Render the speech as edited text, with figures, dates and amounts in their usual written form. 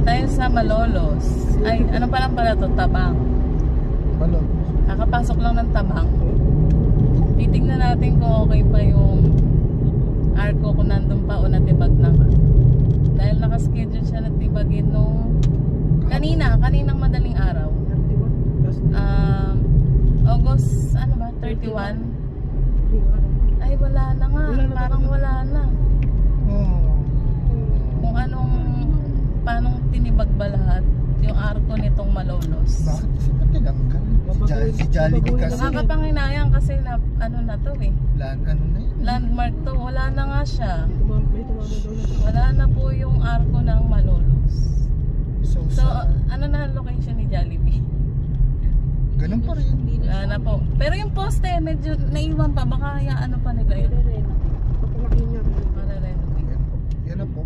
tayo sa Malolos. Ay, ano pa lang pala to? Tabang. Malolos. Kakapasok lang ng Tabang. Titignan natin kung okay pa yung arko kung nandun pa o natibag na nga. Dahil nakaschedule siya natibagin nung kaninang madaling araw. August, ano ba? 31? Ay, wala na nga. Parang wala na. Kung paanong tinibag ba lahat yung arko nitong Malolos. Bakit? Sino tinanggal? Si Jollibee kasi. Nakakapanginayang kasi na to eh. Ano na yun? Landmark to. Wala na nga siya. Wala na po yung arko ng Malolos. So ano na ang location ni Jollibee? Ganun pa rin. Wala na po. Pero yung poste, medyo naiwan pa. Baka ano pa nila yun. Para renovate. Yan na po.